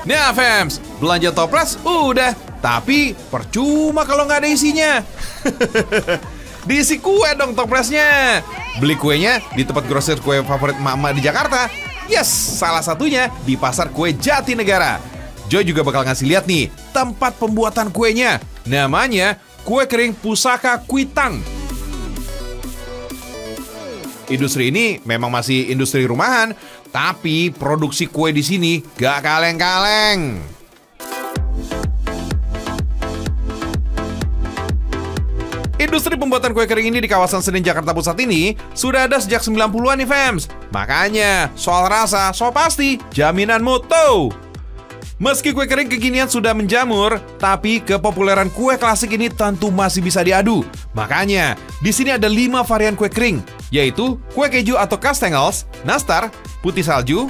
Nah, Fems, belanja toples udah, tapi percuma kalau nggak ada isinya. Diisi kue dong toplesnya. Beli kuenya di tempat grosir kue favorit mama di Jakarta. Yes, salah satunya di Pasar Kue Jatinegara. Joy juga bakal ngasih lihat nih tempat pembuatan kuenya. Namanya Kue Kering Pusaka Kuitang. Industri ini memang masih industri rumahan, tapi produksi kue di sini gak kaleng-kaleng. Industri pembuatan kue kering ini di kawasan Senen, Jakarta Pusat ini sudah ada sejak 90-an nih, Fems. Makanya, soal rasa, so pasti jaminan mutu. Meski kue kering kekinian sudah menjamur, tapi kepopuleran kue klasik ini tentu masih bisa diadu. Makanya, di sini ada 5 varian kue kering, yaitu kue keju atau kastengels, nastar, putih salju,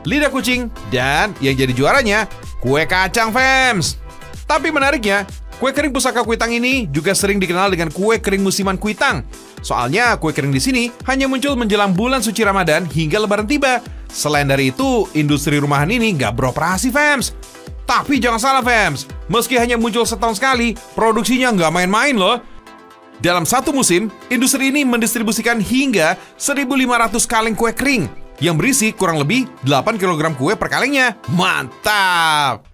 lidah kucing, dan yang jadi juaranya, kue kacang, Fems. Tapi menariknya, kue kering Pusaka Kuitang ini juga sering dikenal dengan kue kering musiman Kuitang. Soalnya kue kering di sini hanya muncul menjelang bulan suci Ramadan hingga Lebaran tiba. Selain dari itu, industri rumahan ini nggak beroperasi, Fems. Tapi jangan salah, Fems. Meski hanya muncul setahun sekali, produksinya nggak main-main loh. Dalam satu musim, industri ini mendistribusikan hingga 1.500 kaleng kue kering yang berisi kurang lebih 8 kg kue per kalengnya. Mantap!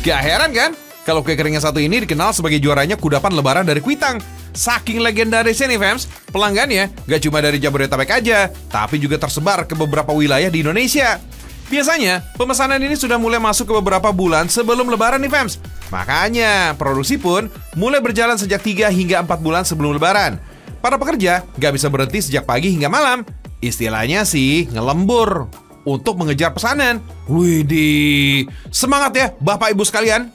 Gak heran kan? Kalau kue keringnya satu ini dikenal sebagai juaranya kudapan lebaran dari Kuitang. Saking legendarisnya nih, Fems, pelanggannya gak cuma dari Jabodetabek aja, tapi juga tersebar ke beberapa wilayah di Indonesia. Biasanya, pemesanan ini sudah mulai masuk ke beberapa bulan sebelum lebaran nih, Fems. Makanya, produksi pun mulai berjalan sejak 3 hingga 4 bulan sebelum lebaran. Para pekerja gak bisa berhenti sejak pagi hingga malam. Istilahnya sih ngelembur untuk mengejar pesanan. Widih, semangat ya Bapak Ibu sekalian.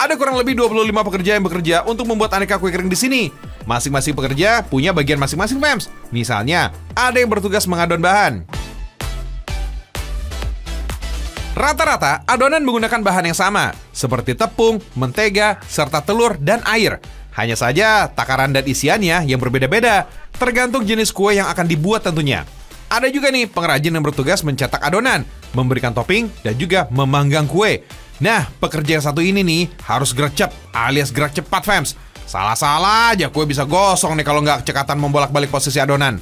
Ada kurang lebih 25 pekerja yang bekerja untuk membuat aneka kue kering di sini. Masing-masing pekerja punya bagian masing-masing, Fems. Misalnya, ada yang bertugas mengadon bahan. Rata-rata adonan menggunakan bahan yang sama, seperti tepung, mentega, serta telur dan air. Hanya saja takaran dan isiannya yang berbeda-beda, tergantung jenis kue yang akan dibuat tentunya. Ada juga nih pengrajin yang bertugas mencetak adonan, memberikan topping, dan juga memanggang kue. Nah, pekerja yang satu ini nih harus gercep alias gerak cepat, Fems. Salah-salah aja kue bisa gosong nih kalau nggak cekatan membolak-balik posisi adonan.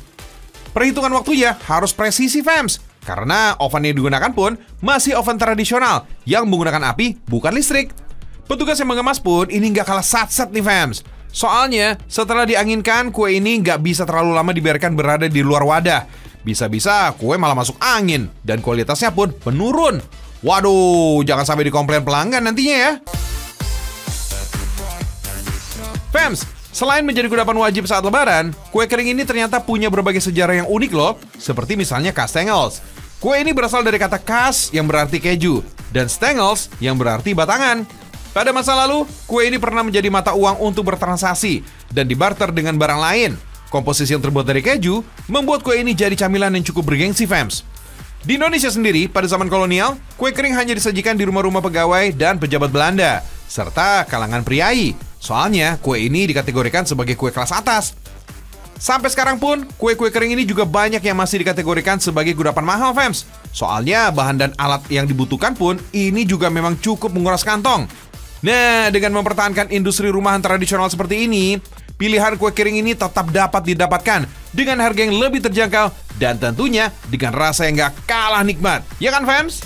Perhitungan waktunya harus presisi, Fems. Karena oven yang digunakan pun masih oven tradisional yang menggunakan api bukan listrik. Petugas yang mengemas pun ini nggak kalah satset nih, Fems. Soalnya setelah dianginkan, kue ini nggak bisa terlalu lama dibiarkan berada di luar wadah. Bisa-bisa kue malah masuk angin dan kualitasnya pun menurun. Waduh, jangan sampai dikomplain pelanggan nantinya ya. Fems, selain menjadi kudapan wajib saat lebaran, kue kering ini ternyata punya berbagai sejarah yang unik loh. Seperti misalnya kastengels. Kue ini berasal dari kata kas yang berarti keju dan stengels yang berarti batangan. Pada masa lalu, kue ini pernah menjadi mata uang untuk bertransaksi dan dibarter dengan barang lain. Komposisi yang terbuat dari keju membuat kue ini jadi camilan yang cukup bergengsi, Fems. Di Indonesia sendiri, pada zaman kolonial, kue kering hanya disajikan di rumah-rumah pegawai dan pejabat Belanda, serta kalangan priai. Soalnya, kue ini dikategorikan sebagai kue kelas atas. Sampai sekarang pun, kue-kue kering ini juga banyak yang masih dikategorikan sebagai kudapan mahal, Fems. Soalnya, bahan dan alat yang dibutuhkan pun ini juga memang cukup menguras kantong. Nah, dengan mempertahankan industri rumahan tradisional seperti ini, pilihan kue kering ini tetap dapat didapatkan dengan harga yang lebih terjangkau dan tentunya dengan rasa yang gak kalah nikmat. Ya kan, Fems?